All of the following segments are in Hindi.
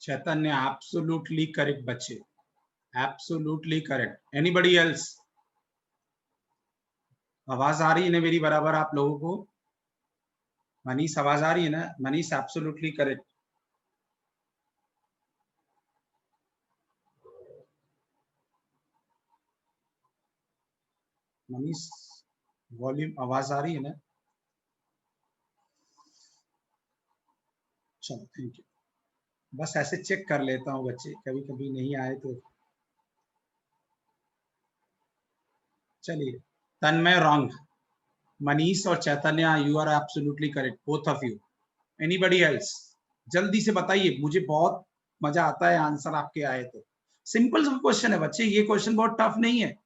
चैतन्य एब्सोल्युटली करेक्ट बच्चे, एब्सोल्युटली करेक्ट। Anybody else? आवाज आ रही है ना मेरी बराबर आप लोगों को? मनीष आवाज आ रही है ना? Manish absolutely correct. Manish volume आवाज आ रही है ना? चलो थैंक यू। बस ऐसे चेक कर लेता हूँ बच्चे, कभी कभी नहीं आए तो। चलिए, तन्मय रॉन्ग, मनीष और Chaitanya you are absolutely correct, both of you. Anybody else? जल्दी से बताइए, मुझे बहुत मजा आता है आंसर आपके आए तो। सिंपल सा क्वेश्चन है बच्चे, ये क्वेश्चन बहुत टफ नहीं है,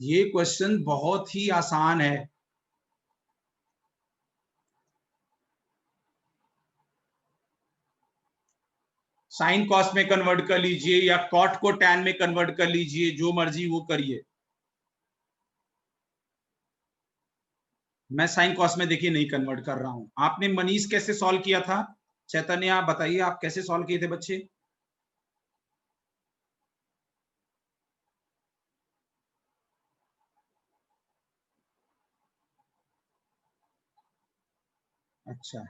ये क्वेश्चन बहुत ही आसान है। साइन कॉस में कन्वर्ट कर लीजिए या कॉट को टैन में कन्वर्ट कर लीजिए, जो मर्जी वो करिए। मैं साइन कॉस में देखिए नहीं कन्वर्ट कर रहा हूं। आपने मनीष कैसे सॉल्व किया था? चैतन्य आप बताइए, आप कैसे सॉल्व किए थे बच्चे? अच्छा,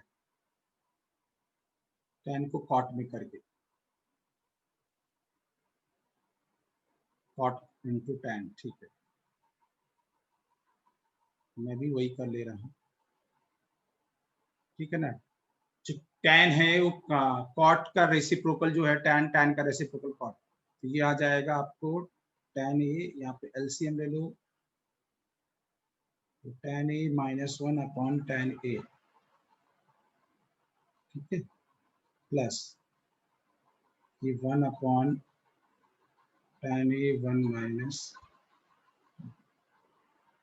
टैन को कॉट में करके, कॉट इंटू टैन, ठीक है, मैं भी वही कर ले रहा हूँ, ठीक है ना। जो टैन है वो कॉट का रेसिप्रोकल जो है टैन, टैन का रेसिप्रोकल कॉट, तो ये आ जाएगा आपको टैन ए, यहाँ पे एलसीएम ले लो, तो tan A -1 upon tan A, ठीक है, प्लस ये 1 अपॉन टैन ए 1 माइनस,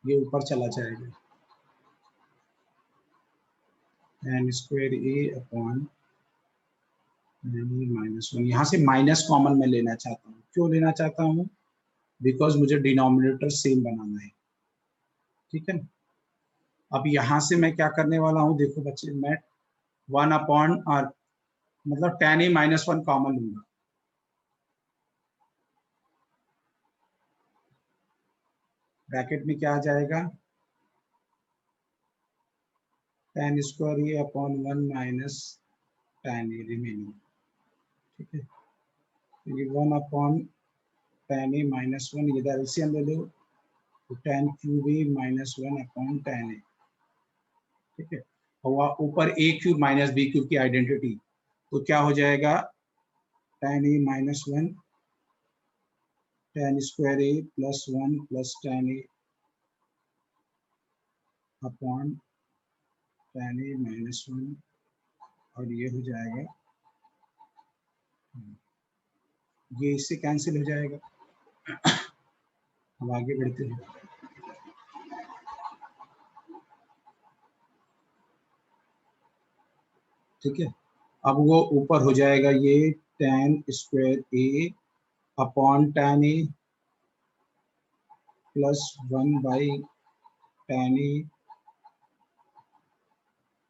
ये ऊपर चला जाएगा, टैन स्क्वायर ए अपॉन -1। यहाँ से माइनस कॉमन मैं लेना चाहता हूँ। क्यों लेना चाहता हूँ? बिकॉज मुझे डिनोमिनेटर सेम बनाना है, ठीक है ना। अब यहाँ से मैं क्या करने वाला हूँ, देखो बच्चे, मैं 1 अपॉन और मतलब टैन ए -1 कॉमन लूंगा, ब्रैकेट में क्या आ जाएगा, tan square A upon 1 minus tan A remaining, ठीक है। तो ये 1 अपॉन टैन ए -1, ये एलसीएम ले लो, तो tan cube A -1 upon tan A, ठीक है। और ऊपर ए क्यूब माइनस बी क्यूब की आइडेंटिटी, तो क्या हो जाएगा, tan A -1 tan square A +1 plus tan A upon tan A -1, और ये हो जाएगा, ये इससे कैंसिल हो जाएगा। अब आगे बढ़ते हैं, ठीक है। अब वो ऊपर हो जाएगा ये tan square A upon tan A +1 by tan A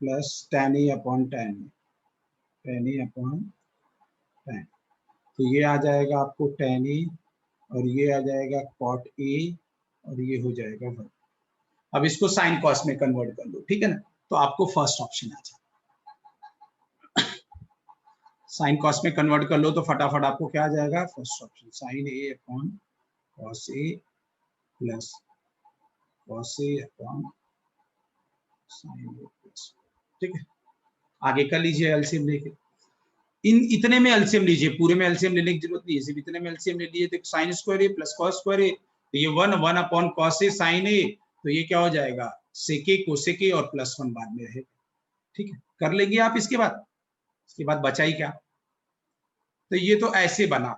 plus tan A upon tan A, tan A upon tan, तो ये आ जाएगा आपको टैन ए, और ये आ जाएगा कॉट ए, और ये हो जाएगा 1। अब इसको साइन कॉस में कन्वर्ट कर लो, ठीक है ना, तो आपको फर्स्ट ऑप्शन आ जाए। साइन कॉस में कन्वर्ट कर लो तो फटाफट आपको क्या आ जाएगा, first option, sign A upon cos A plus cos A upon sine A plus, ठीक है। आगे कर लीजिए एलसीएम लेके, इन इतने में एलसीएम लीजिए, पूरे में एलसीएम लेने की जरूरत नहीं है, सिर्फ इतने में एलसीएम ले लिए, तो साइन स्क्वायर ए प्लस कॉस स्क्वायर ए, तो ये 1 अपॉन कॉस ए साइन ए, तो ये क्या हो जाएगा, सेक ए कोसेक ए और +1 बाद में रहेगा, ठीक है। कर लेंगे आप इसके बाद बचा ही क्या, तो ये तो ऐसे बना।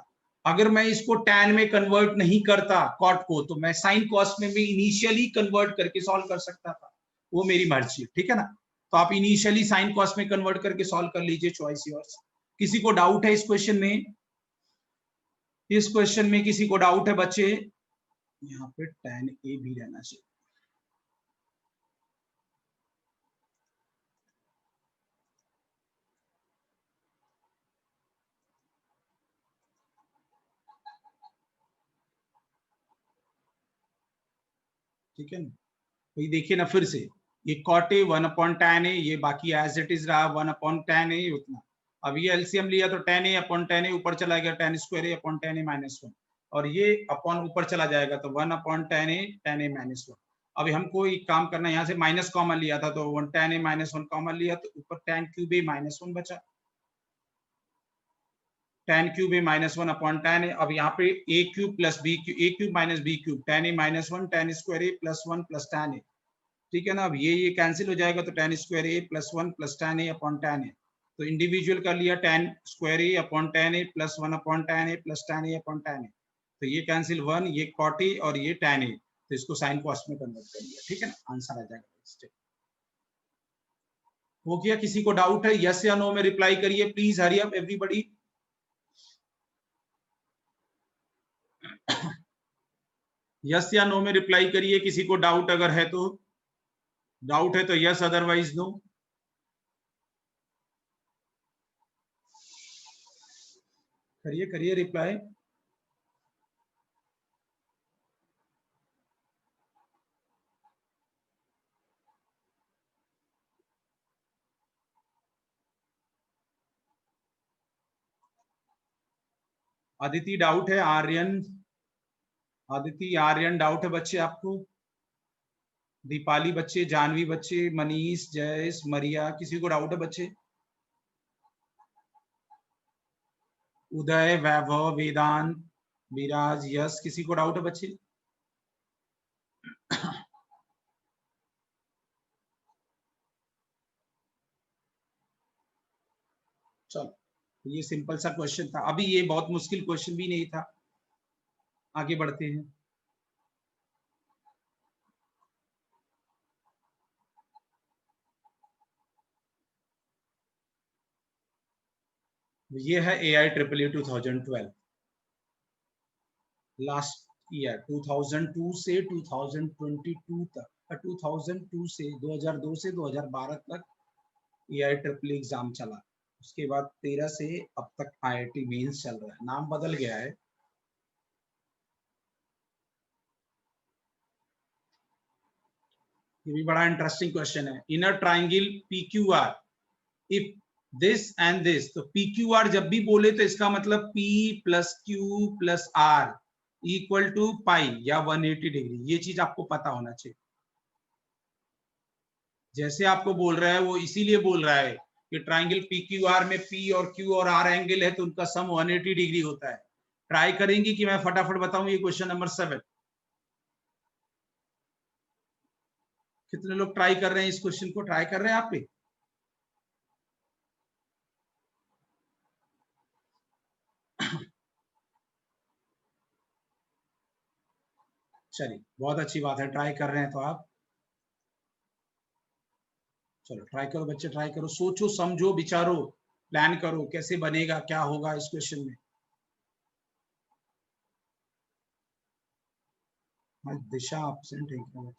अगर मैं इसको टैन में कन्वर्ट नहीं करता कॉट को, तो मैं साइन कॉस में भी इनिशियली कन्वर्ट करके सॉल्व कर सकता था, वो मेरी मर्जी, ठीक है ना। तो आप इनिशियली साइन कॉस में कन्वर्ट करके सॉल्व कर लीजिए, चॉइस योर्स। किसी को डाउट है इस क्वेश्चन में? इस क्वेश्चन में किसी को डाउट है बच्चे? यहाँ पे tan ए भी रहना चाहिए, ठीक है ना। तो ये देखिए ना फिर से, ये कॉट ए 1/10 है, ये बाकी एज इट इज रहा 1/10 है, उतना। अब ये एलसीएम लिया तो 10a/10 ऊपर चला गया, 10^2a/10a-1, और ये अपॉन ऊपर चला जाएगा तो 1/10a 1। अभी हमको एक काम करना है, यहाँ से माइनस कॉमन लिया था तो 10a-1 कॉमन लिया तो ऊपर 10^3a-1 बचा, 10^3a-1/10 है। अब यहाँ पे a³ plus a³ minus b³, 10a-1 10^2a+1 plus 10a, ठीक है ना। अब ये कैंसिल हो जाएगा तो 10^2a+1 प्लस 10a/10 है। तो इंडिविजुअल कर लिया 10^2a/10a plus 1/10a plus 10a/10 है। तो ये कैंसिल 1, ये cot a और ये tan a, तो इसको साइन कॉस में कन्वर्ट कर लिया, ठीक है ना, आंसर आ जाएगा। हो गया, किसी को डाउट है? यस या नो में रिप्लाई करिए please, hurry up everybody. Yes या नो में रिप्लाई करिए, किसी को डाउट अगर है तो। डाउट है तो यस, अदरवाइज नो। करिए करिए रिप्लाई। अदिति डाउट है, आर्यन, आदिति आर्यन डाउट है बच्चे आपको? दीपाली बच्चे, जानवी बच्चे, मनीष, जयेश, मरिया, किसी को डाउट है बच्चे? उदय, वैभव, वेदांत, विराज, यश, किसी को डाउट है बच्चे? चलो, ये सिंपल सा क्वेश्चन था, अभी ये बहुत मुश्किल क्वेश्चन भी नहीं था। आगे बढ़ते हैं। ये है AIEEE 2012, लास्ट ईयर 2002 से 2022 तक, 2002 से 2002 से 2012 तक AIEEE एग्जाम चला। उसके बाद 13 से अब तक IIT मेंस चल रहा है, नाम बदल गया है। ये भी बड़ा इंटरेस्टिंग क्वेश्चन है। In a triangle PQR, if this and this, तो PQR जब भी बोले तो इसका मतलब P plus Q plus R equal to pi या 180 डिग्री, ये चीज आपको पता होना चाहिए। जैसे आपको बोल रहा है वो इसीलिए बोल रहा है कि ट्राइंगल PQR में P और Q और R एंगल है तो उनका सम 180 डिग्री होता है। ट्राई करेंगे कि मैं फटाफट बताऊं? ये क्वेश्चन नंबर 7, कितने लोग ट्राई कर रहे हैं? इस क्वेश्चन को ट्राई कर रहे हैं आप भी? चलिए, बहुत अच्छी बात है, ट्राई कर रहे हैं तो आप। चलो ट्राई करो बच्चे, ट्राई करो, सोचो समझो विचारो, प्लान करो कैसे बनेगा, क्या होगा इस क्वेश्चन में। दिशा एब्सेंट है क्या?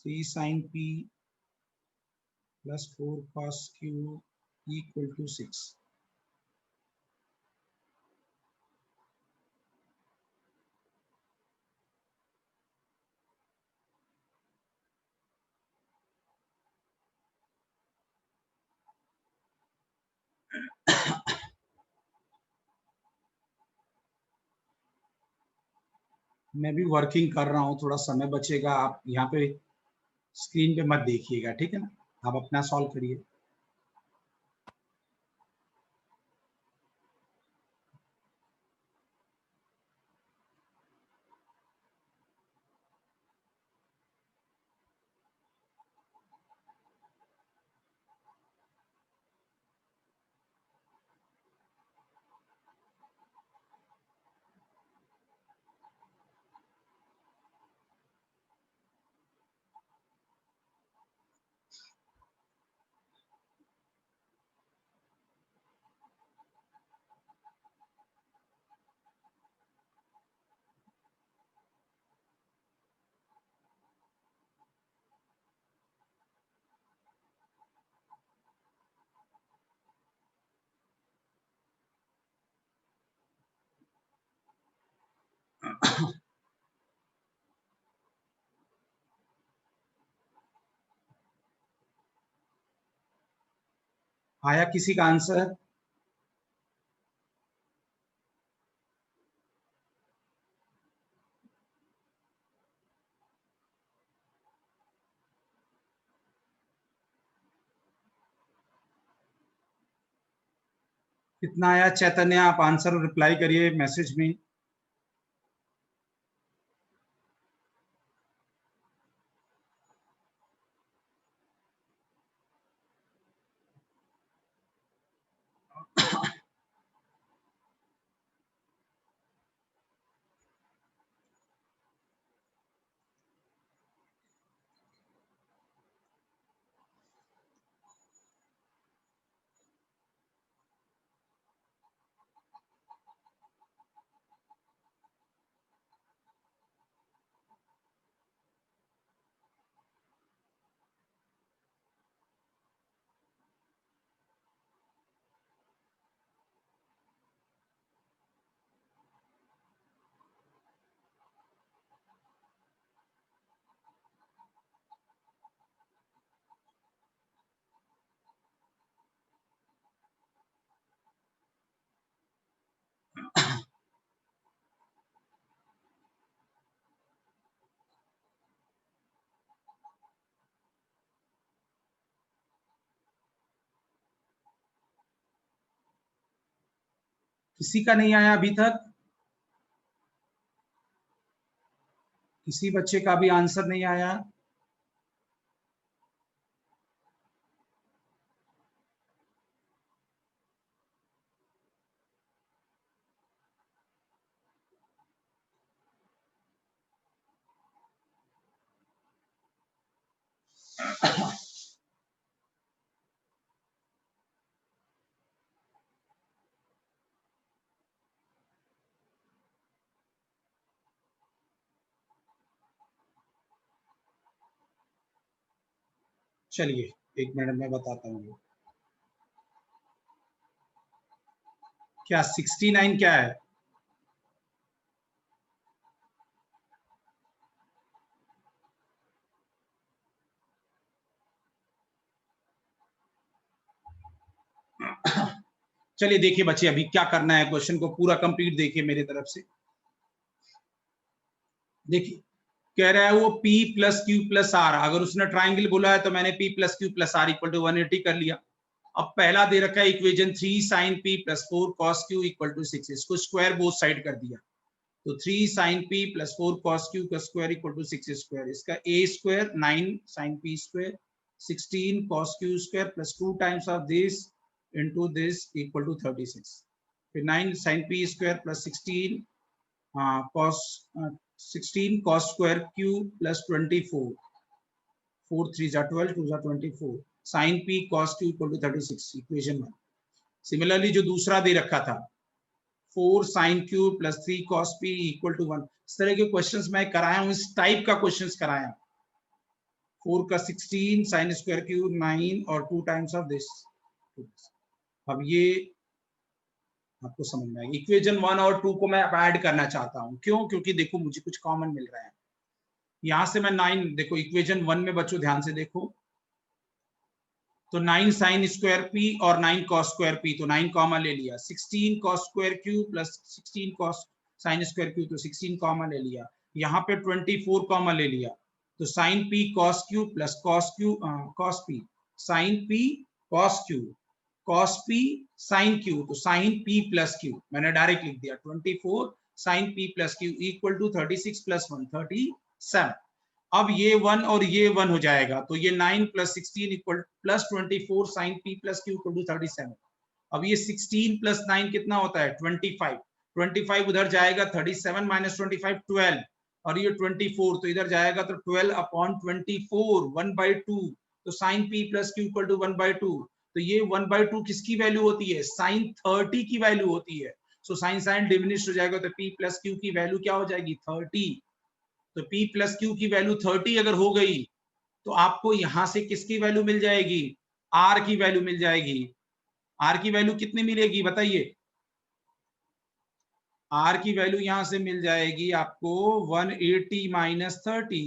Three sine P plus 4 cos Q equal to 6। मैं भी वर्किंग कर रहा हूँ, थोड़ा समय बचेगा, आप यहाँ पे स्क्रीन पे मत देखिएगा, ठीक है ना, आप अपना सॉल्व करिए। आया किसी का आंसर? कितना आया चैतन्य? आप आंसर रिप्लाई करिए मैसेज में। किसी का नहीं आया अभी तक? किसी बच्चे का भी आंसर नहीं आया? चलिए एक मिनट में बताता हूँ। क्या 69 क्या है? चलिए देखिए बच्चे, अभी क्या करना है, क्वेश्चन को पूरा कंप्लीट देखिए मेरी तरफ से। देखिए कह रहा है वो P plus Q plus R, अगर उसने ट्राइंगल बोला है तो मैंने P plus Q plus R equal to 180 कर लिया। अब पहला दे रखा है equation 3 sine P plus 4 cos Q equal to 6, इसको स्क्वायर बोथ साइड कर दिया, तो 3 sine P plus 4 cos Q का स्क्वायर इक्वल टू 6 स्क्वायर, इसका a square 9 sine P square 16 cos q square plus 2 times of this into this equal to 36, फिर 9 sin P square plus 16 cos 16 cos square q plus 24, 4 3 जा 12 2 जा 24 sin P cos q equal to 36, equation 1। Similarly जो दूसरा दे रखा था 4 sin q plus 3 cos P equal to 1, इस तरह के क्वेश्चंस मैं कराया हूं, इस टाइप का क्वेश्चंस कराया। 4 का 16 साइन स्क्वायर क्यू 9 और 2 टाइम्स ऑफ दिस। अब ये आपको समझ में आएगा। इक्वेशन 1 और 2 को मैं अब ऐड करना चाहता हूं, क्यों? क्योंकि देखो मुझे कुछ कॉमन मिल रहा है। यहां से मैं 9 देखो इक्वेशन 1 में बच्चों ध्यान से देखो, तो 9 साइन स्क्वायर पी और 9 कॉस स्क्वायर पी, तो 9 कॉमन ले लिया। 16 cos square Q plus 16 cos sine square Q, तो 16 कॉमन ले लिया। यहाँ पे 24 कॉमन ले लिया, तो sine P cos Q plus cos Q cos P, sine P cos Q cos P sine Q, तो साइन पी प्लस क्यू मैंने डायरेक्ट लिख दिया। 24 sine P plus Q equal to 36 plus 1 37। अब ये 1 और ये 1 हो जाएगा, तो ये 9 plus 16 equal plus 24 sine P plus Q equal to 37। अब ये 16 प्लस 9 कितना होता है? 25। 25 उधर जाएगा, 37 माइनस 25 12, और ये 24 तो इधर जाएगा, तो 12 अपॉन 24 1/2, तो sine P plus Q equal to 1/2। तो ये 1/2 किसकी वैल्यू होती है? साइन 30 की वैल्यू होती है। सो साइन साइन डिमिनिश हो जाएगा, तो पी प्लस क्यू की वैल्यू क्या हो जाएगी? 30। तो P प्लस क्यू की वैल्यू 30 अगर हो गई, तो आपको यहां से किसकी वैल्यू मिल जाएगी? R की वैल्यू मिल जाएगी। R की वैल्यू कितनी मिलेगी बताइए? R की वैल्यू यहां से मिल जाएगी आपको 180 माइनस 30,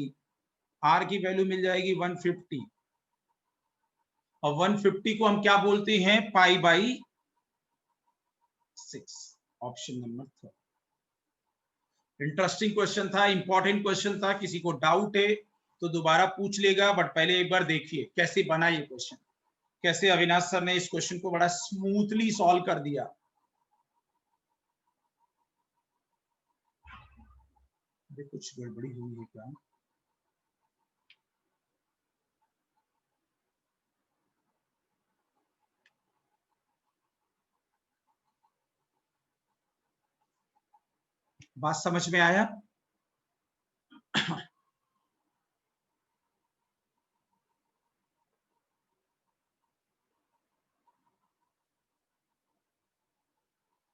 R की वैल्यू मिल जाएगी 150। और 150 को हम क्या बोलते हैं, pi by 6। Option number 3। Interesting question था, इंपॉर्टेंट क्वेश्चन था। किसी को डाउट है तो दोबारा पूछ लेगा, बट पहले एक बार देखिए कैसे बना ये क्वेश्चन, कैसे अविनाश सर ने इस क्वेश्चन को बड़ा स्मूथली सॉल्व कर दिया। कुछ गड़बड़ी हुई है क्या? बात समझ में आया?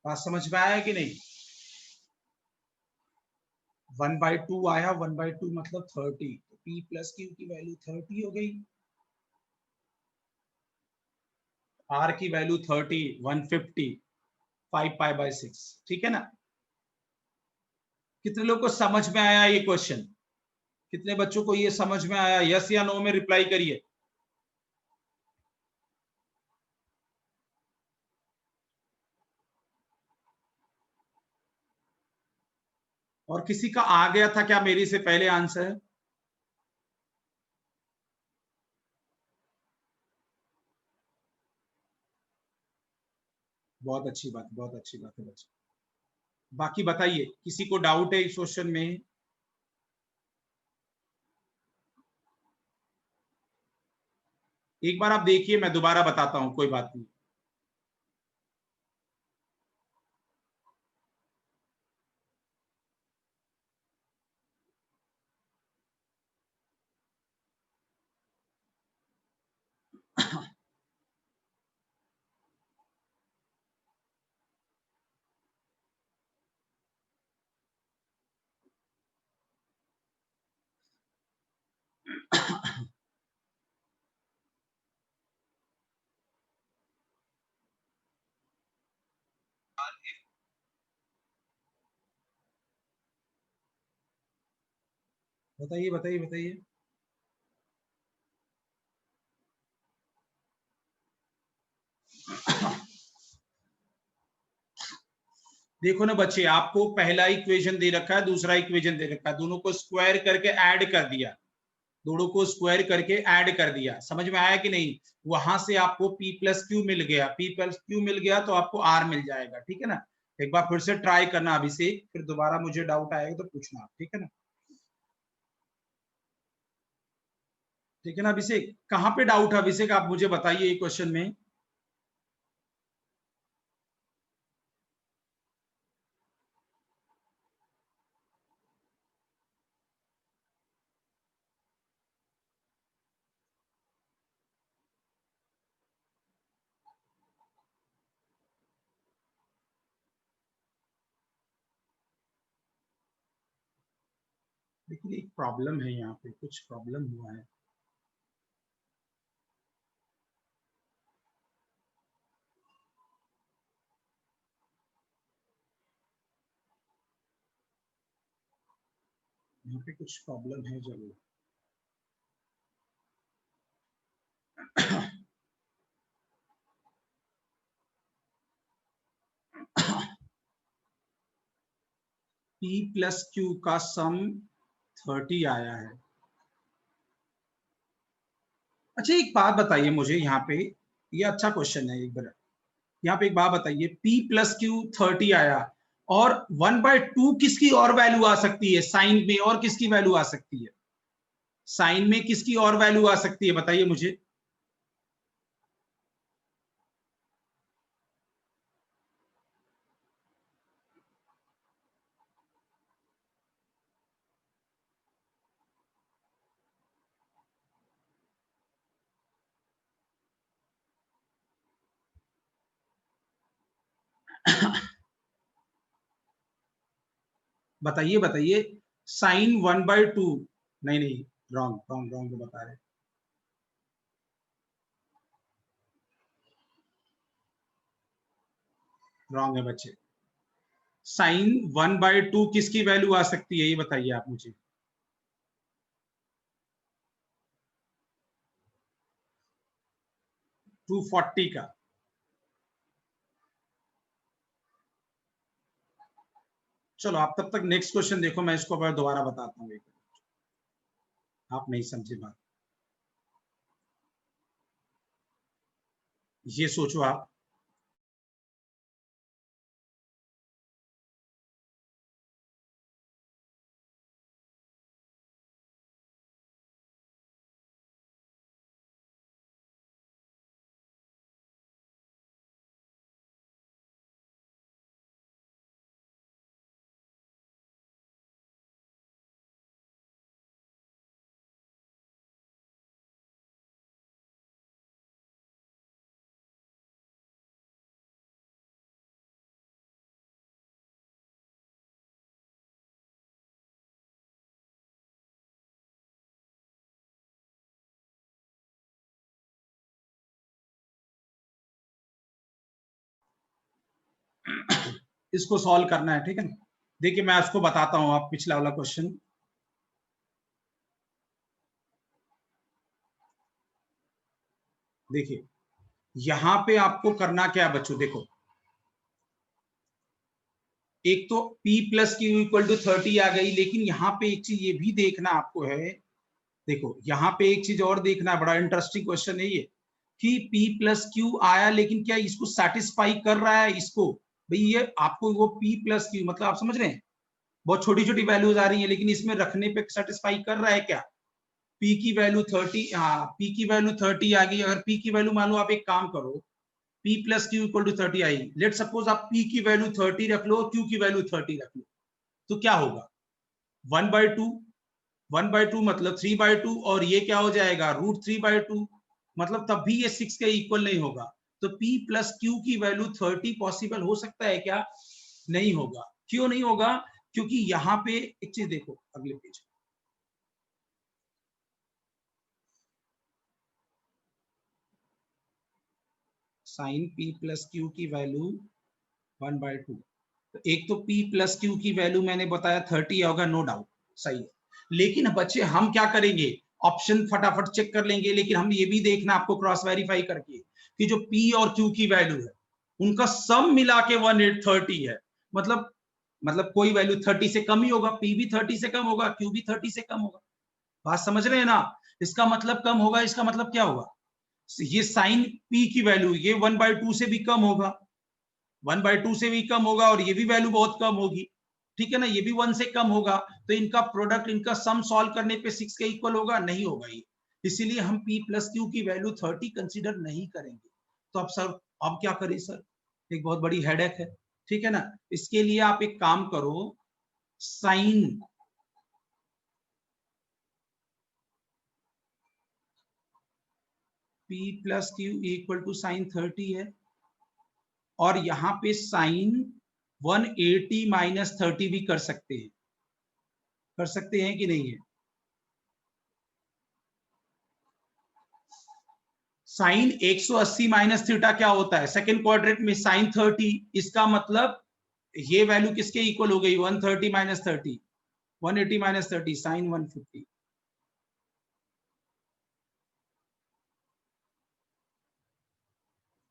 बात समझ में आया कि नहीं? 1/2 आया, 1/2 मतलब 30, तो P प्लस Q की वैल्यू 30 हो गई, R की वैल्यू 30, 150, 5 पाई बाई 6। ठीक है ना? कितने लोग को समझ में आया ये क्वेश्चन? कितने बच्चों को ये समझ में आया? यस या नो में रिप्लाई करिए। और किसी का आ गया था क्या मेरी से पहले आंसर? बहुत अच्छी बात, बहुत अच्छी बात है बच्चे। बाकी बताइए, किसी को डाउट है इस क्वेश्चन में? एक बार आप देखिए, मैं दोबारा बताता हूं, कोई बात नहीं। बताइए बताइए बताइए। देखो ना बच्चे, आपको पहला इक्वेशन दे रखा है, दूसरा इक्वेशन दे रखा है, दोनों को स्क्वायर करके ऐड कर दिया, दोनों को स्क्वायर करके ऐड कर दिया। समझ में आया कि नहीं? वहां से आपको P प्लस क्यू मिल गया, P प्लस क्यू मिल गया तो आपको R मिल जाएगा। ठीक है ना? एक बार फिर से ट्राई करना अभिषेक, फिर दोबारा मुझे डाउट आएगा तो पूछना। ठीक है ना? ठीक है ना अभिषेक? कहाँ पे डाउट है अभिषेक, आप मुझे बताइए क्वेश्चन में। लेकिन एक प्रॉब्लम है, यहाँ पे कुछ प्रॉब्लम हुआ है। यहाँ पे कुछ प्रॉब्लम है जरूर। P प्लस क्यू का सम 30 आया है। अच्छा एक बात बताइए मुझे यहाँ पे, ये अच्छा क्वेश्चन है। एक बार यहाँ पे एक बात बताइए, P प्लस क्यू 30 आया और 1/2 किसकी और वैल्यू आ सकती है? साइन में और किसकी वैल्यू आ सकती है? साइन में किसकी और वैल्यू आ सकती है, बताइए मुझे। बताइए बताइए। साइन 1/2, नहीं नहीं, रॉन्ग रॉन्ग रॉन्ग बता रहे। रॉन्ग है बच्चे। साइन 1/2 किसकी वैल्यू आ सकती है, ये बताइए आप मुझे। 240 का। चलो आप तब तक नेक्स्ट क्वेश्चन देखो, मैं इसको दोबारा बताता हूँ, आप नहीं समझे बात, ये सोचो आप। इसको सॉल्व करना है, ठीक है ना। देखिए मैं आपको बताता हूँ, आप पिछला वाला क्वेश्चन देखिए, यहां पे आपको करना क्या है बच्चों, देखो एक तो P plus Q equal to 30 आ गई, लेकिन यहाँ पे एक चीज ये भी देखना आपको है, देखो यहाँ पे एक चीज और देखना है, बड़ा इंटरेस्टिंग क्वेश्चन है ये, कि P प्लस क्यू आया लेकिन क्या इसको सेटिस्फाई कर रहा है इसको, भाई ये आपको वो P प्लस क्यू मतलब आप समझ रहे हैं, बहुत छोटी छोटी वैल्यूज आ रही है, लेकिन इसमें रखने पे सेटिस्फाई कर रहा है क्या, P की वैल्यू 30, हाँ P की वैल्यू 30 आ गई, अगर P की वैल्यू मान लो, आप एक काम करो P plus Q equal to 30 आई, लेट सपोज आप P की वैल्यू 30 रख लो, Q की वैल्यू 30 रख लो, तो क्या होगा 1/2, 1/2 मतलब 3/2, और ये क्या हो जाएगा √3/2, मतलब तब भी ये 6 के इक्वल नहीं होगा। तो P प्लस क्यू की वैल्यू 30 पॉसिबल हो सकता है क्या, नहीं होगा। क्यों नहीं होगा, क्योंकि यहाँ पे एक चीज देखो, अगले page sine P plus Q की वैल्यू 1/2, तो एक तो P प्लस क्यू की वैल्यू मैंने बताया 30 होगा, नो डाउट सही है, लेकिन बच्चे हम क्या करेंगे, ऑप्शन फटाफट चेक कर लेंगे, लेकिन हम ये भी देखना आपको क्रॉस वेरीफाई करके कि जो P और Q की वैल्यू है उनका सम मिला के 130 है, मतलब कोई वैल्यू 30 से कम ही होगा, P भी 30 से कम होगा, Q भी 30 से कम होगा, बात समझ रहे हैं ना, इसका मतलब कम होगा, इसका मतलब क्या होगा, ये साइन P की वैल्यू ये 1/2 से भी कम होगा, 1/2 से भी कम होगा, और ये भी वैल्यू बहुत कम होगी, ठीक है ना, ये भी 1 से कम होगा, तो इनका प्रोडक्ट, इनका सम सॉल्व करने पे 6 के इक्वल होगा, नहीं होगा ये, इसीलिए हम P प्लस क्यू की वैल्यू 30 कंसीडर नहीं करेंगे। तो अब सर, अब क्या करें सर, एक बहुत बड़ी हेडेक है, ठीक है ना, इसके लिए आप एक काम करो, sine P plus Q equal to sine 30 है, और यहाँ पे साइन 180 माइनस 30 भी कर सकते हैं, कर सकते हैं कि नहीं है, साइन 180 माइनस थीटा क्या होता है, सेकेंड क्वाड्रेंट में साइन 30, इसका मतलब ये वैल्यू किसके इक्वल हो गई, 130 माइनस 30, 180 माइनस 30 साइन 150,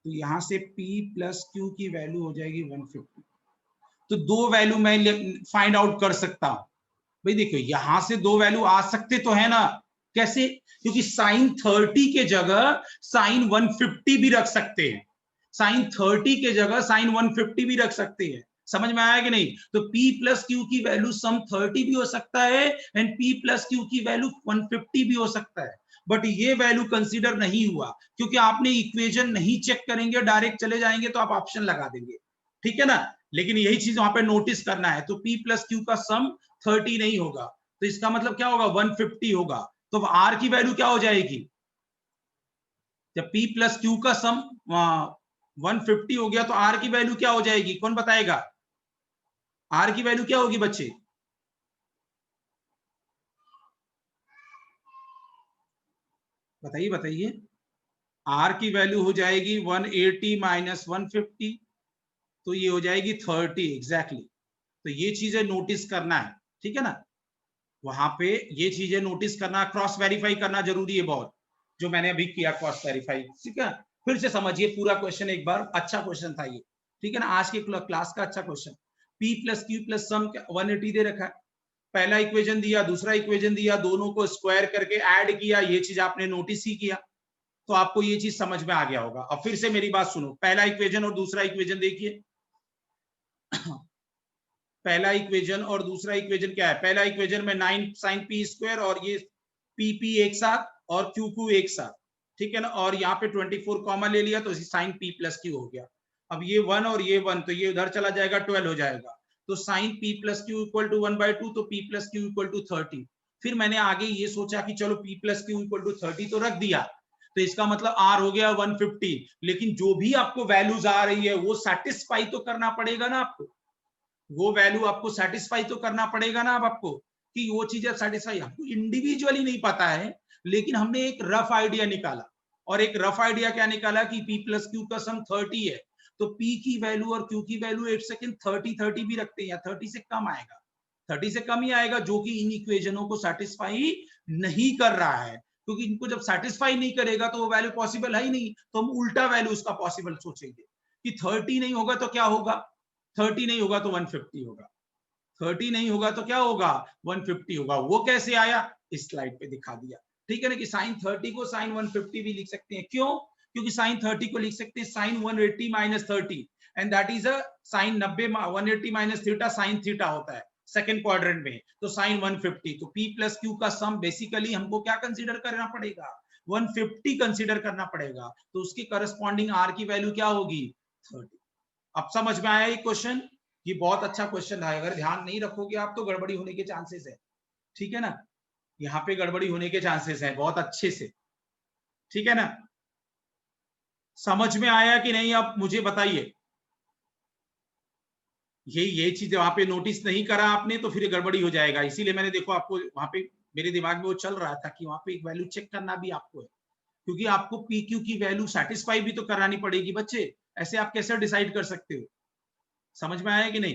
तो यहां से P प्लस क्यू की वैल्यू हो जाएगी 150, तो दो वैल्यू मैं फाइंड आउट कर सकता हूं, भाई देखो यहां से दो वैल्यू आ सकते तो है ना, कैसे, क्योंकि साइन 30 के जगह साइन 150 भी रख सकते हैं, साइन 30 के जगह साइन 150 भी रख सकते हैं, समझ में आया कि नहीं, तो P प्लस क्यू की वैल्यू सम 30 भी हो सकता है, एंड P प्लस क्यू की वैल्यू 150 भी हो सकता है, बट ये वैल्यू कंसीडर नहीं हुआ, क्योंकि आपने इक्वेशन नहीं चेक करेंगे, डायरेक्ट चले जाएंगे तो आप ऑप्शन लगा देंगे, ठीक है ना, लेकिन यही चीज वहां पे नोटिस करना है, तो P प्लस क्यू का सम 30 नहीं होगा, तो इसका मतलब क्या होगा 150 होगा, तो R की वैल्यू क्या हो जाएगी, जब P प्लस क्यू का सम 150 हो गया तो R की वैल्यू क्या हो जाएगी, कौन बताएगा, R की वैल्यू क्या होगी बच्चे, बताइए बताइए, R की वैल्यू हो जाएगी 180 माइनस 150, तो ये हो जाएगी 30 एग्जैक्टली, तो ये चीजें नोटिस करना है, ठीक है ना, वहां पे ये चीजें नोटिस करना, क्रॉस वेरीफाई करना जरूरी है बहुत, जो मैंने अभी किया क्रॉस वेरीफाई, ठीक है, फिर से समझिए पूरा क्वेश्चन एक बार, अच्छा क्वेश्चन था ये, ठीक है ना, आज के क्लास का अच्छा question. P plus Q plus sum 180 दे रखा है, पहला इक्वेशन दिया, दूसरा इक्वेशन दिया, दोनों को स्क्वायर करके ऐड किया, ये चीज आपने नोटिस ही किया, तो आपको ये चीज समझ में आ गया होगा। अब फिर से मेरी बात सुनो, पहला इक्वेशन और दूसरा इक्वेशन देखिए। पहला इक्वेशन और दूसरा इक्वेशन क्या है? पहला इक्वेशन में 9 साइन पी स्क्वायर और ये पी पी एक साथ और क्यू क्यू एक साथ, ठीक है ना, और यहाँ पे 24 कॉमन ले लिया तो साइन पी प्लस क्यू हो गया। अब ये 1 और ये 1 तो ये उधर चला जाएगा, 12 हो जाएगा, तो sine P plus Q equal to 1/2, तो P plus Q equal to 30। फिर मैंने आगे ये सोचा कि चलो P plus Q equal to 30 तो रख दिया, तो इसका मतलब आर हो गया 150, लेकिन जो भी आपको वैल्यूज आ रही है वो सेटिस्फाई तो करना पड़ेगा ना आपको, वो वैल्यू आपको सेटिस्फाई तो करना पड़ेगा ना अब आपको, कि वो चीजें सेटिस्फाई आपको इंडिविजुअली नहीं पता है, लेकिन हमने एक रफ आइडिया निकाला, और एक रफ आइडिया क्या निकाला कि p प्लस क्यू का सम 30 है, तो p की वैल्यू और q की वैल्यू एक सेकंड 30 भी रखते हैं, या 30 से कम आएगा, 30 से कम ही आएगा, जो कि इन इक्वेशनों को सेटिस्फाई नहीं कर रहा है, क्योंकि इनको जब सेटिस्फाई नहीं करेगा तो वो वैल्यू पॉसिबल है ही नहीं, तो हम उल्टा वैल्यू उसका पॉसिबल सोचेंगे कि 30 नहीं होगा तो क्या होगा, 30 नहीं होगा तो 150 होगा, 30 नहीं होगा तो क्या होगा, 150 होगा। वो कैसे आया, इस स्लाइड पे दिखा दिया, ठीक है ना, कि साइन 30 को साइन 150 भी लिख सकते हैं, क्यों, क्योंकि साइन 30 को लिख सकते हैं sine 180 minus 30, and that is a sine 90 180 minus theta sine theta होता है सेकंड क्वाड्रेंट में, तो साइन 150, तो p प्लस क्यू का सम बेसिकली हमको क्या कंसीडर करना पड़ेगा, 150 कंसीडर करना पड़ेगा, तो उसकी करस्पॉन्डिंग r की वैल्यू क्या होगी, 30। अब समझ में आया ये क्वेश्चन, ये बहुत अच्छा क्वेश्चन है, अगर ध्यान नहीं रखोगे आप तो गड़बड़ी होने के चांसेस है, ठीक है ना, यहाँ पे गड़बड़ी होने के चांसेस है बहुत अच्छे से, ठीक है ना, समझ में आया कि नहीं, आप मुझे बताइए, ये चीज वहां पे नोटिस नहीं करा आपने तो फिर गड़बड़ी हो जाएगा, इसीलिए मैंने देखो आपको वहां पे मेरे दिमाग में वो चल रहा था कि वहां पे एक वैल्यू चेक करना भी आपको है, क्योंकि आपको पी क्यू की वैल्यू सेटिस्फाई भी तो करानी पड़ेगी बच्चे, ऐसे आप कैसे डिसाइड कर सकते हो, समझ में आया कि नहीं,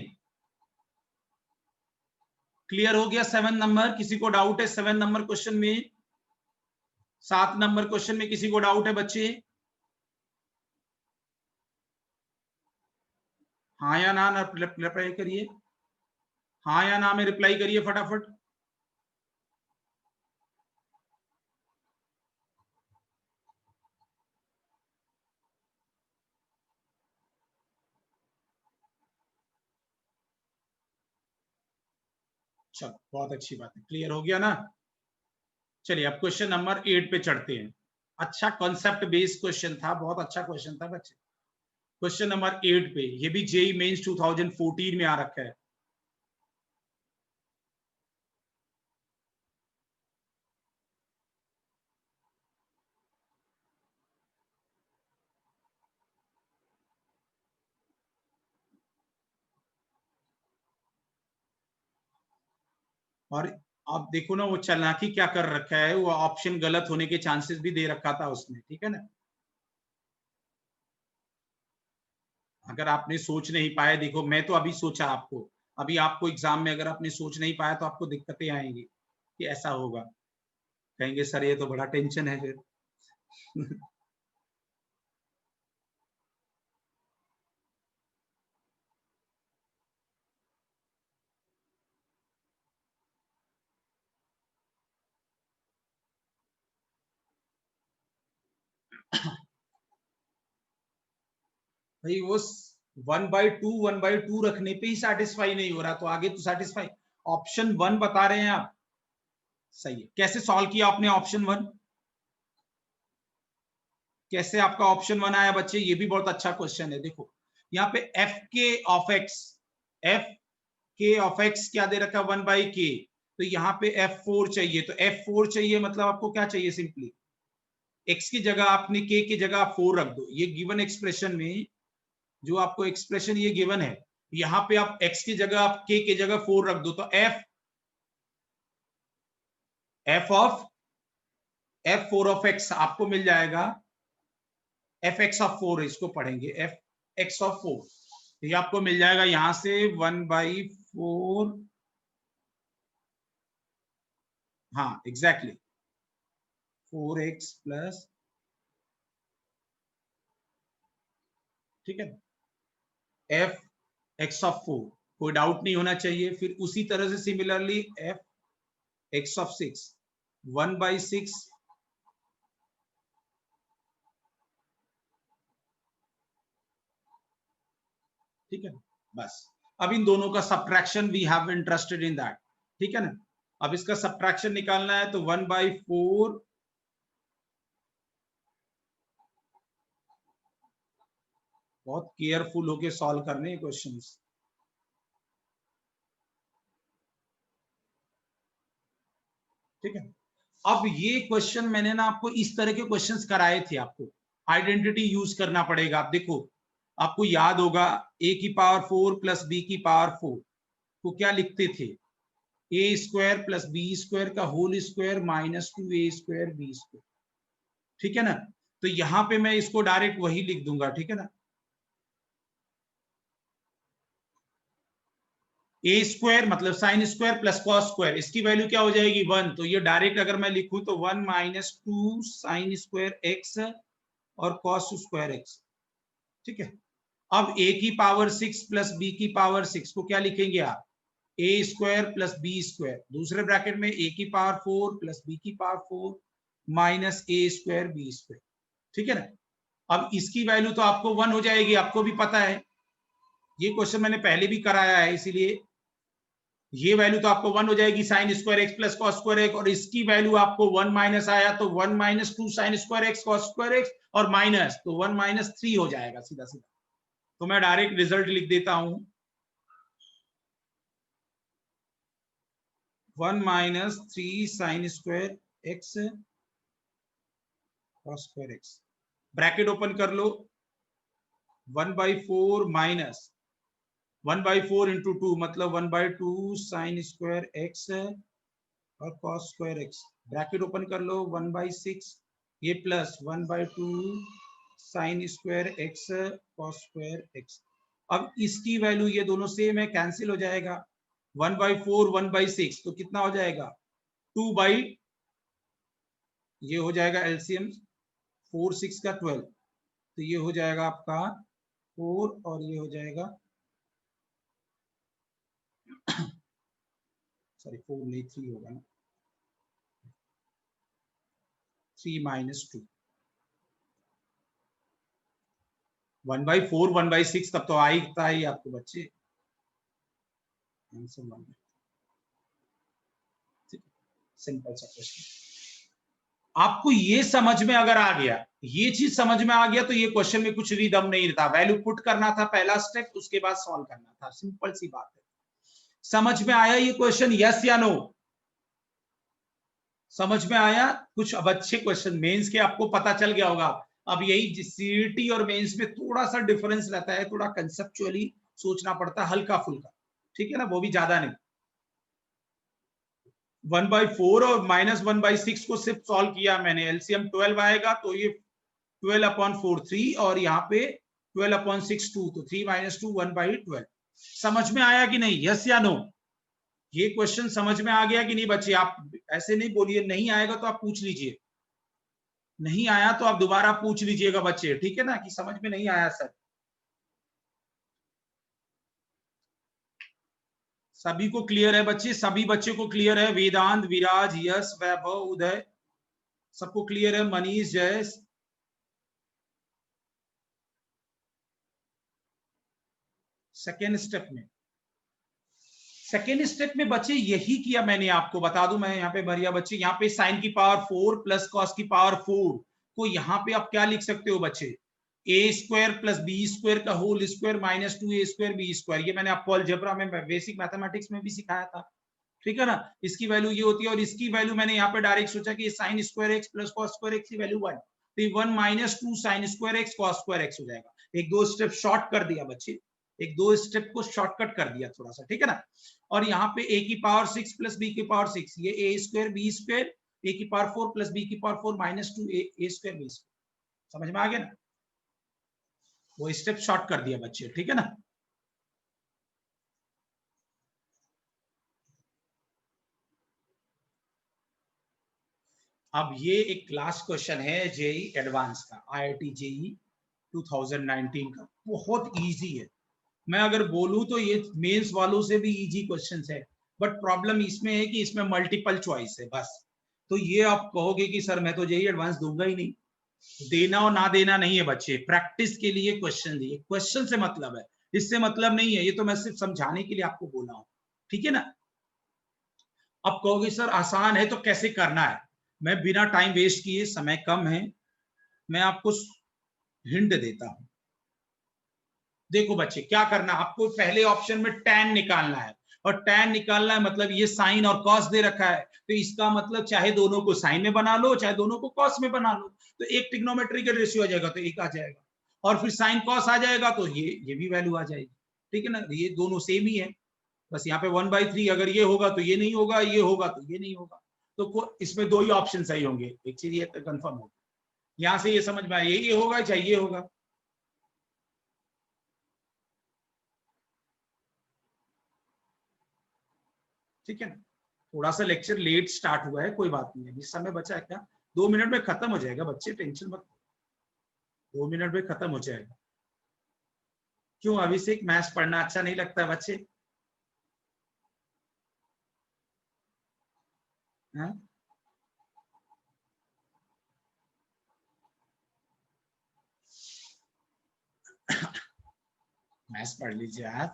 क्लियर हो गया 7 नंबर, किसी को डाउट है 7 नंबर क्वेश्चन में, 7 नंबर क्वेश्चन में किसी को डाउट है बच्चे, हाँ या ना रिप्लाई करिए, हाँ या ना में रिप्लाई करिए फटाफट। चलो बहुत अच्छी बात है, क्लियर हो गया ना, चलिए अब क्वेश्चन नंबर 8 पे चढ़ते हैं, अच्छा कॉन्सेप्ट बेस्ड क्वेश्चन था, बहुत अच्छा क्वेश्चन था बच्चे, क्वेश्चन नंबर 8 पे, ये भी जेई मेंस 2014 में आ रखा है, और आप देखो ना वो चालाकी क्या कर रखा है, वो ऑप्शन गलत होने के चांसेस भी दे रखा था उसने, ठीक है ना, अगर आपने सोच नहीं पाया, देखो मैं तो अभी सोचा आपको, अभी आपको एग्जाम में अगर आपने सोच नहीं पाया तो आपको दिक्कतें आएंगी कि ऐसा होगा, कहेंगे सर ये तो बड़ा टेंशन है फिर। भाई वो 1/2 रखने पे ही सेटिस्फाई नहीं हो रहा, तो आगे तो सेटिस्फाई, ऑप्शन 1 बता रहे हैं आप, सही है, कैसे सॉल्व किया आपने ऑप्शन 1, कैसे आपका ऑप्शन 1 आया बच्चे, ये भी बहुत अच्छा क्वेश्चन है, देखो यहाँ पे एफ के ऑफ एक्स, एफ के ऑफ एक्स क्या दे रखा है 1/k, तो यहाँ पे f4 चाहिए, तो f4 चाहिए मतलब आपको क्या चाहिए, सिंपली x की जगह आपने k की जगह 4 रख दो, ये गिवन एक्सप्रेशन में जो आपको एक्सप्रेशन ये गिवन है, यहाँ पे आप x की जगह आप k की जगह 4 रख दो, तो f of f4 of x आपको मिल जाएगा, एफ एक्स ऑफ 4, इसको पढ़ेंगे एफ एक्स ऑफ 4, ये आपको मिल जाएगा यहां से 1/4, हाँ एग्जैक्टली 4x प्लस ठीक है, एफ एक्स ऑफ 4, कोई डाउट नहीं होना चाहिए। फिर उसी तरह से सिमिलरली एफ एक्स ऑफ 6 1/6, ठीक है। बस अब इन दोनों का subtraction we have interested in that, ठीक है ना। अब इसका सब्ट्रैक्शन निकालना है तो 1/4, बहुत केयरफुल होके सॉल्व करने क्वेश्चंस, ठीक है। अब ये क्वेश्चन मैंने ना आपको इस तरह के क्वेश्चंस कराए थे, आपको आइडेंटिटी यूज करना पड़ेगा। आप देखो, आपको याद होगा a की पावर 4 प्लस b की पावर 4 को क्या लिखते थे, a square plus B square का whole square minus 2a square B square, ठीक है ना। तो यहां पे मैं इसको डायरेक्ट वही लिख दूंगा, ठीक है ना। ए स्क्वायर मतलब sine square plus cos square, इसकी वैल्यू क्या हो जाएगी 1, तो ये डायरेक्ट अगर मैं लिखूं तो 1 माइनस 2 साइन स्क्वायर एक्स और कॉस स्क्वायर एक्स, ठीक है। अब a की पावर 6 प्लस b की पावर 6 को क्या लिखेंगे आप, a square plus B square, दूसरे ब्रैकेट में a की पावर 4 प्लस b की power 4 minus a square B square, ठीक है ना। अब इसकी वैल्यू तो आपको 1 हो जाएगी, आपको भी पता है, ये क्वेश्चन मैंने पहले भी कराया है, इसीलिए ये वैल्यू तो आपको 1 हो जाएगी sign square x plus cos square X, और इसकी वैल्यू आपको 1 माइनस आया तो 1 minus 2 sine square x cos square X, और माइनस तो 1 माइनस 3 हो जाएगा सीधा सीधा। तो मैं डायरेक्ट रिजल्ट लिख देता हूं, 1 minus 3 sign square x cos square x, bracket open कर लो, 1/4 माइनस 1/4 इंटू 2 मतलब 1/2 साइन स्क्वायर एक्स और cos square x, bracket open कर लो, 1/6 ये plus 1/2 sign square x cos square x. अब इसकी वैल्यू ये दोनों सेम है, कैंसिल हो जाएगा, 1/4 1/6 तो कितना हो जाएगा 2 बाई, ये हो जाएगा एलसीएम 4 6 का 12, तो ये हो जाएगा आपका 4 और ये हो जाएगा सॉरी 4 नहीं 3 होगा ना, 3 माइनस 2, 1/4 1/6 तब तो आएगा ही आपको बच्चे आंसर 1, सिंपल सा क्वेश्चन। आपको ये समझ में अगर आ गया, ये चीज समझ में आ गया तो ये क्वेश्चन में कुछ भी दम नहीं था, वैल्यू पुट करना था पहला स्टेप, उसके बाद सॉल्व करना था, सिंपल सी बात है। समझ में आया ये क्वेश्चन, यस या नो, समझ में आया कुछ। अब अच्छे क्वेश्चन मेंस के आपको पता चल गया होगा। अब यही सीईटी और मेंस में थोड़ा सा डिफरेंस रहता है, थोड़ा कंसेप्चुअली सोचना पड़ता है, हल्का फुल्का, ठीक है ना, वो भी ज्यादा नहीं। 1/4 और माइनस 1/6 को सिर्फ सॉल्व किया मैंने, एलसीएम 12 आएगा तो ये 12/4 3 और यहाँ पे 12/6 2, तो 3 माइनस 2 1/12। समझ में आया कि नहीं, यस या नो, ये क्वेश्चन समझ में आ गया कि नहीं बच्चे। आप ऐसे नहीं बोलिए, नहीं आएगा तो आप पूछ लीजिए, नहीं आया तो आप दोबारा पूछ लीजिएगा बच्चे, ठीक है ना, कि समझ में नहीं आया सर। सभी को क्लियर है बच्चे, सभी बच्चे को क्लियर है, वेदांत विराज यश वैभव उदय सबको क्लियर है, मनीष जयेश। सेकेंड स्टेप में, सेकेंड स्टेप में बच्चे यही किया मैंने, आपको बता दूं मैं यहाँ पे बढ़िया बच्चे, यहाँ पे साइन की पावर 4 प्लस कॉस की पावर 4 को यहाँ पे आप क्या लिख सकते हो बच्चे, A square plus B square का whole square minus 2a square B square, ये मैंने आपको अलजेब्रा में बेसिक मैथमेटिक्स में भी सिखाया था, ठीक है ना। इसकी वैल्यू ये होती है, और इसकी वैल्यू मैंने यहाँ पे डायरेक्ट सोचा कि sign square x plus cos square x की वैल्यू 1, तो 1 minus 2 sine square x cos square x हो जाएगा। एक दो स्टेप शॉर्ट कर दिया बच्चे, एक दो स्टेप को शॉर्टकट कर दिया थोड़ा सा, ठीक है ना। और यहाँ पे a की पावर 6 प्लस b की पावर 6, ये a square B square, a की पावर 4 प्लस b की power 4 minus 2 a square B square, समझ में आ गया ना, वो स्टेप शॉर्ट कर दिया बच्चे, ठीक है ना। अब ये एक लास्ट क्वेश्चन है जेई एडवांस का, आईआईटी जेई 2019 का, बहुत इजी है। मैं अगर बोलूं तो ये मेंस वालों से भी इजी क्वेश्चन है, बट प्रॉब्लम इसमें है कि इसमें मल्टीपल चॉइस है बस। तो ये आप कहोगे कि सर मैं तो जेईई एडवांस दूंगा ही नहीं, देना और ना देना नहीं है बच्चे, प्रैक्टिस के लिए क्वेश्चन दिए, क्वेश्चन से मतलब है, इससे मतलब नहीं है, ये तो मैं सिर्फ समझाने के लिए आपको बोला हूं, ठीक है ना। अब कहोगे सर आसान है तो कैसे करना है, मैं बिना टाइम वेस्ट किए, समय कम है, मैं आपको हिंट देता हूं। देखो बच्चे क्या करना, आपको पहले ऑप्शन में tan निकालना है, और tan निकालना है मतलब ये साइन और कॉस दे रखा है, तो इसका मतलब चाहे दोनों को साइन में बना लो चाहे दोनों को कॉस में बना लो, तो एक ट्रिग्नोमेट्रिकल रेशियो आ जाएगा तो एक आ जाएगा, और फिर साइन कॉस आ जाएगा तो ये भी वैल्यू आ जाएगी, ठीक है ना, ये दोनों सेम ही है, बस यहाँ पे 1/3 अगर ये होगा तो ये नहीं होगा, ये होगा तो ये नहीं होगा, तो इसमें दो ही ऑप्शन सही होंगे, एक चीज ये कंफर्म होगा, यहां से ये समझ में आया ये होगा चाहे ये होगा। ठीक है ना, थोड़ा सा लेक्चर लेट स्टार्ट हुआ है, कोई बात नहीं है, अभी समय बचा है क्या, 2 मिनट में खत्म हो जाएगा बच्चे, टेंशन मत, 2 मिनट में खत्म हो जाएगा। क्यों अभिषेक, मैथ्स पढ़ना अच्छा नहीं लगता बच्चे? मैथ्स पढ़ लीजिए यार,